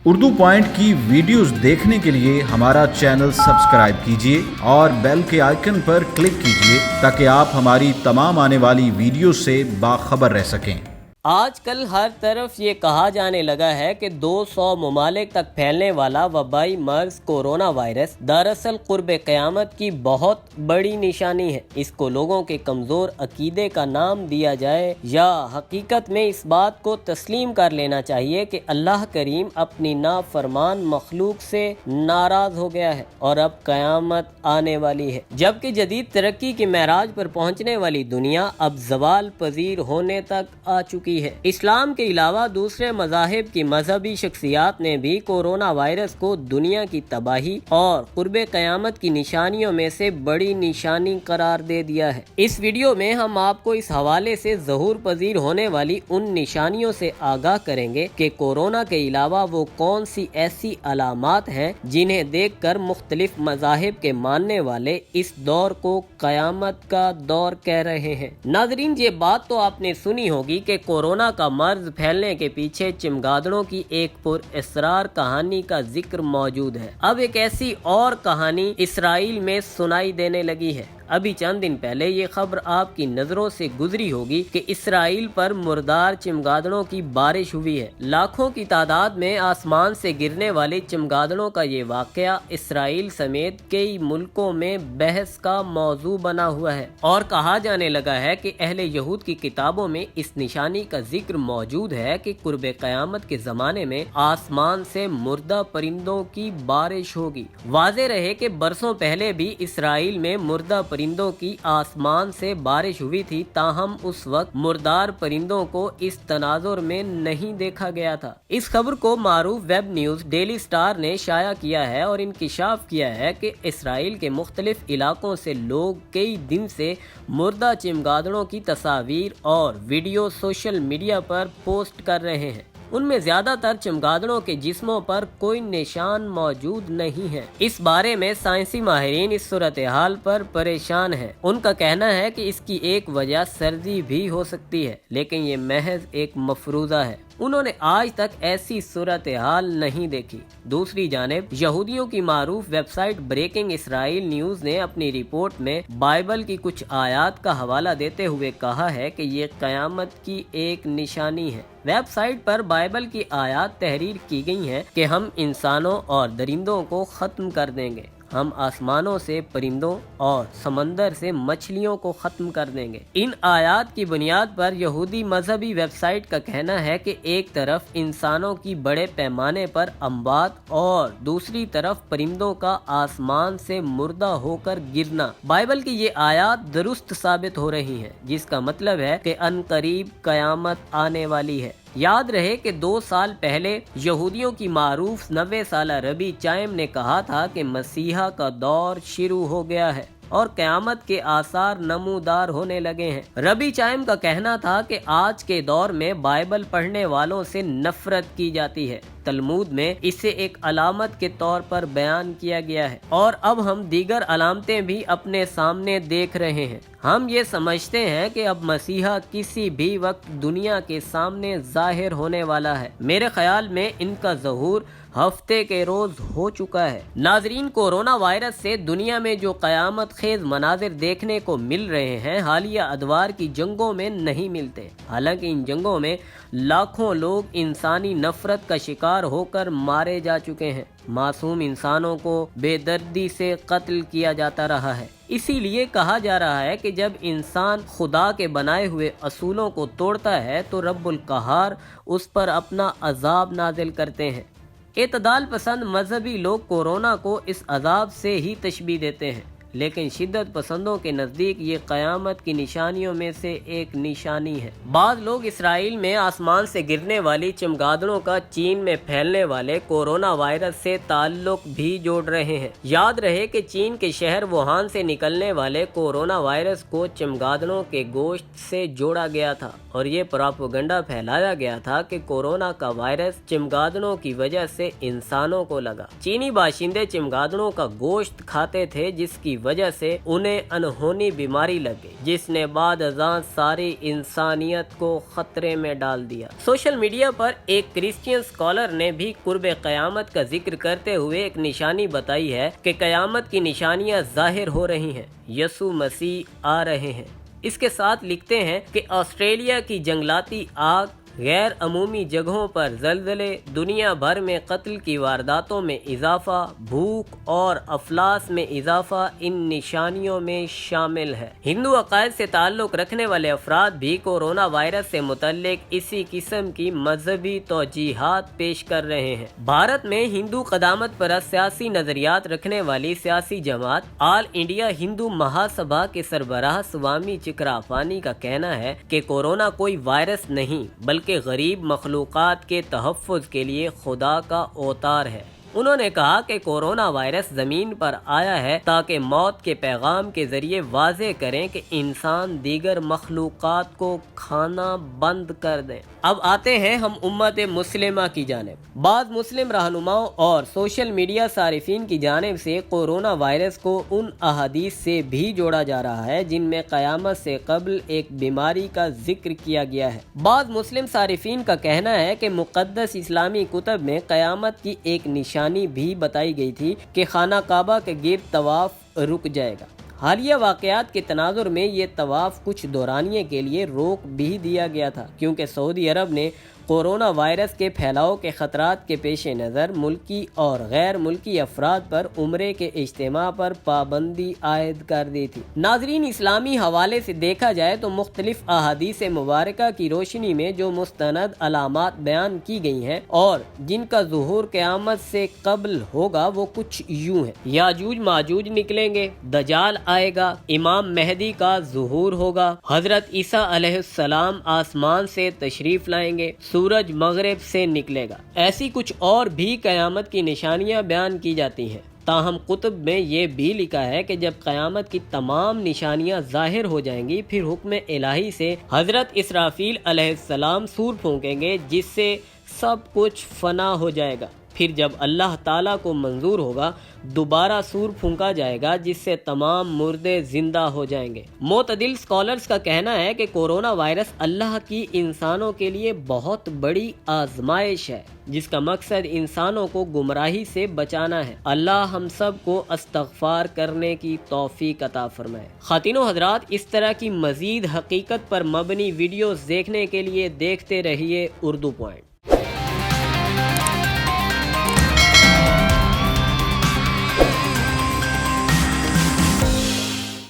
Urdu point की videos देखने के लिए हमारा चैनल सब्सक्राइब कीजिए और बेल के आइकन पर क्लिक कीजिए ताकि आप हमारी तमाम आने वाली वीडियो से बाखबर रह सकें। आजकल हर तरफ ये कहा जाने लगा है कि 200 ममालिक तक फैलने वाला वबाई मर्ज कोरोना वायरस दरअसल कुर्ब क़यामत की बहुत बड़ी निशानी है। इसको लोगों के कमज़ोर अकीदे का नाम दिया जाए या हकीकत में इस बात को तस्लीम कर लेना चाहिए कि अल्लाह करीम अपनी नाफरमान मखलूक से नाराज़ हो गया है और अब क़यामत आने वाली है, जबकि जदीद तरक्की के महराज पर पहुँचने वाली दुनिया अब ज़वाल पजीर होने तक आ चुकी है। इस्लाम के अलावा दूसरे मज़ाहिब की मजहबी शख्सियात ने भी कोरोना वायरस को दुनिया की तबाही और कुर्बे क़यामत की निशानियों में से बड़ी निशानी करार दे दिया है। इस वीडियो में हम आपको इस हवाले से ज़हूर पजीर होने वाली उन निशानियों से आगाह करेंगे कि कोरोना के अलावा वो कौन सी ऐसी अलामात हैं जिन्हें देख कर मुख्तलिफ मज़ाहिब के मानने वाले इस दौर को क़यामत का दौर कह रहे हैं। नाज़रीन, ये बात तो आपने सुनी होगी कि कोरोना का मर्ज फैलने के पीछे चमगादड़ों की एक पुरअसरार कहानी का जिक्र मौजूद है। अब एक ऐसी और कहानी इसराइल में सुनाई देने लगी है। अभी चंद दिन पहले ये खबर आपकी नज़रों से गुजरी होगी कि इसराइल पर मुर्दार चमगादड़ों की बारिश हुई है। लाखों की तादाद में आसमान से गिरने वाली चमगादड़ों का ये वाकया इसराइल समेत कई मुल्कों में बहस का मौजू बना हुआ है और कहा जाने लगा है कि अहले यहूद की किताबों में इस निशानी का जिक्र मौजूद है कि कुर्बे क़यामत के ज़माने में आसमान से मुर्दा परिंदों की बारिश होगी। वाज़ेह रहे कि बरसों पहले भी इसराइल में मुर्दा परिंदों की आसमान से बारिश हुई थी, ताहम उस वक्त मुर्दार परिंदों को इस तनाजुर में नहीं देखा गया था। इस खबर को मारूफ वेब न्यूज डेली स्टार ने शाया किया है और इंकिशाफ किया है कि इसराइल के मुख्तलिफ इलाकों से लोग कई दिन से मुर्दा चमगादड़ों की तस्वीर और वीडियो सोशल मीडिया पर पोस्ट कर रहे हैं। उनमें ज्यादातर चमगादड़ों के जिस्मों पर कोई निशान मौजूद नहीं है। इस बारे में साइंसी माहिरीन इस सूरत हाल पर परेशान हैं। उनका कहना है कि इसकी एक वजह सर्दी भी हो सकती है, लेकिन ये महज एक मफरूजा है। उन्होंने आज तक ऐसी सूरत हाल नहीं देखी। दूसरी जानिब यहूदियों की मारूफ वेबसाइट ब्रेकिंग इसराइल न्यूज ने अपनी रिपोर्ट में बाइबल की कुछ आयात का हवाला देते हुए कहा है कि ये क़यामत की एक निशानी है। वेबसाइट पर बाइबल की आयात तहरीर की गई हैं कि हम इंसानों और दरिंदों को खत्म कर देंगे, हम आसमानों से परिंदों और समंदर से मछलियों को खत्म कर देंगे। इन आयात की बुनियाद पर यहूदी मजहबी वेबसाइट का कहना है कि एक तरफ इंसानों की बड़े पैमाने पर अम्बात और दूसरी तरफ परिंदों का आसमान से मुर्दा होकर गिरना बाइबल की ये आयात दुरुस्त साबित हो रही है, जिसका मतलब है कि अनकरीब क़यामत आने वाली है। याद रहे कि 2 साल पहले यहूदियों की मारूफ 90 साला रबी चाइम ने कहा था कि मसीहा का दौर शुरू हो गया है और क़यामत के आसार नमूदार होने लगे हैं। रबी चाइम का कहना था कि आज के दौर में बाइबल पढ़ने वालों से नफरत की जाती है। तलमूद में इसे एक अलामत के तौर पर बयान किया गया है और अब हम दीगर अलामतें भी अपने सामने देख रहे हैं। हम ये समझते हैं कि अब मसीहा किसी भी वक्त दुनिया के सामने जाहिर होने वाला है। मेरे ख्याल में इनका ज़हूर हफ्ते के रोज हो चुका है। नाजरीन, कोरोना वायरस से दुनिया में जो क़यामत खेज मनाजिर देखने को मिल रहे हैं हालिया अदवार की जंगों में नहीं मिलते। हालांकि इन जंगों में लाखों लोग इंसानी नफरत का शिकार होकर मारे जा चुके हैं। मासूम इंसानों को बेदर्दी से कत्ल किया जाता रहा है। इसीलिए कहा जा रहा है कि जब इंसान खुदा के बनाए हुए असूलों को तोड़ता है तो रब्बुल कहार उस पर अपना अजाब नाजिल करते हैं। एतदाल पसंद मजहबी लोग कोरोना को इस अजाब से ही तशबीह देते हैं, लेकिन शिद्दत पसंदों के नज़दीक ये क़यामत की निशानियों में से एक निशानी है। बाद लोग इसराइल में आसमान से गिरने वाली चमगादड़ों का चीन में फैलने वाले कोरोना वायरस से ताल्लुक भी जोड़ रहे हैं। याद रहे कि चीन के शहर वुहान से निकलने वाले कोरोना वायरस को चमगादड़ों के गोश्त से जोड़ा गया था और ये प्रोपेगेंडा फैलाया गया था कि कोरोना का वायरस चमगादड़ों की वजह से इंसानों को लगा। चीनी बाशिंदे चमगादड़ों का गोश्त खाते थे, जिसकी وجہ سے انہیں انہونی بیماری لگ گئی جس نے بعد ازاں ساری انسانیت کو خطرے میں ڈال دیا۔ سوشل میڈیا پر ایک کرسچین سکالر نے بھی قرب قیامت کا ذکر کرتے ہوئے ایک نشانی بتائی ہے کہ قیامت کی نشانیاں ظاہر ہو رہی ہیں، یسوع مسیح آ رہے ہیں۔ اس کے ساتھ لکھتے ہیں کہ آسٹریلیا کی جنگلاتی آگ، غیر عمومی جگہوں پر زلزلے، دنیا بھر میں قتل کی وارداتوں میں اضافہ، بھوک اور افلاس میں اضافہ ان نشانیوں میں شامل ہے۔ ہندو عقائد سے تعلق رکھنے والے افراد بھی کورونا وائرس سے متعلق اسی قسم کی مذہبی توجیہات پیش کر رہے ہیں۔ بھارت میں ہندو قدامت پرست سیاسی نظریات رکھنے والی سیاسی جماعت آل انڈیا ہندو مہا سبھا کے سربراہ سوامی چکراپانی کا کہنا ہے کہ کورونا کوئی وائرس نہیں بلکہ غریب مخلوقات کے تحفظ کے لیے خدا کا اوتار ہے۔ انہوں نے کہا کہ کورونا وائرس زمین پر آیا ہے تاکہ موت کے پیغام کے ذریعے واضح کریں کہ انسان دیگر مخلوقات کو کھانا بند کر دیں۔ اب آتے ہیں ہم امت مسلمہ کی جانب۔ بعض مسلم رہنماؤں اور سوشل میڈیا صارفین کی جانب سے کورونا وائرس کو ان احادیث سے بھی جوڑا جا رہا ہے جن میں قیامت سے قبل ایک بیماری کا ذکر کیا گیا ہے۔ بعض مسلم صارفین کا کہنا ہے کہ مقدس اسلامی کتب میں قیامت کی ایک نشانی بھی بتائی گئی تھی کہ خانہ کعبہ کے گرد طواف رک جائے گا۔ حالیہ واقعات کے تناظر میں یہ طواف کچھ دورانیے کے لیے روک بھی دیا گیا تھا کیونکہ سعودی عرب نے کورونا وائرس کے پھیلاؤ کے خطرات کے پیش نظر ملکی اور غیر ملکی افراد پر عمرے کے اجتماع پر پابندی عائد کر دی تھی۔ ناظرین، اسلامی حوالے سے دیکھا جائے تو مختلف احادیث مبارکہ کی روشنی میں جو مستند علامات بیان کی گئی ہیں اور جن کا ظہور قیامت سے قبل ہوگا وہ کچھ یوں ہیں۔ یاجوج ماجوج نکلیں گے، دجال آئے گا، امام مہدی کا ظہور ہوگا، حضرت عیسیٰ علیہ السلام آسمان سے تشریف لائیں گے، سورج مغرب سے نکلے گا۔ ایسی کچھ اور بھی قیامت کی نشانیاں بیان کی جاتی ہیں۔ تاہم کتب میں یہ بھی لکھا ہے کہ جب قیامت کی تمام نشانیاں ظاہر ہو جائیں گی پھر حکم الہی سے حضرت اسرافیل علیہ السلام سور پھونکیں گے جس سے سب کچھ فنا ہو جائے گا۔ پھر جب اللہ تعالیٰ کو منظور ہوگا دوبارہ سور پھونکا جائے گا جس سے تمام مردے زندہ ہو جائیں گے۔ معتدل سکالرز کا کہنا ہے کہ کورونا وائرس اللہ کی انسانوں کے لیے بہت بڑی آزمائش ہے جس کا مقصد انسانوں کو گمراہی سے بچانا ہے۔ اللہ ہم سب کو استغفار کرنے کی توفیق عطا فرمائے۔ خواتین و حضرات، اس طرح کی مزید حقیقت پر مبنی ویڈیوز دیکھنے کے لیے دیکھتے رہیے اردو پوائنٹ۔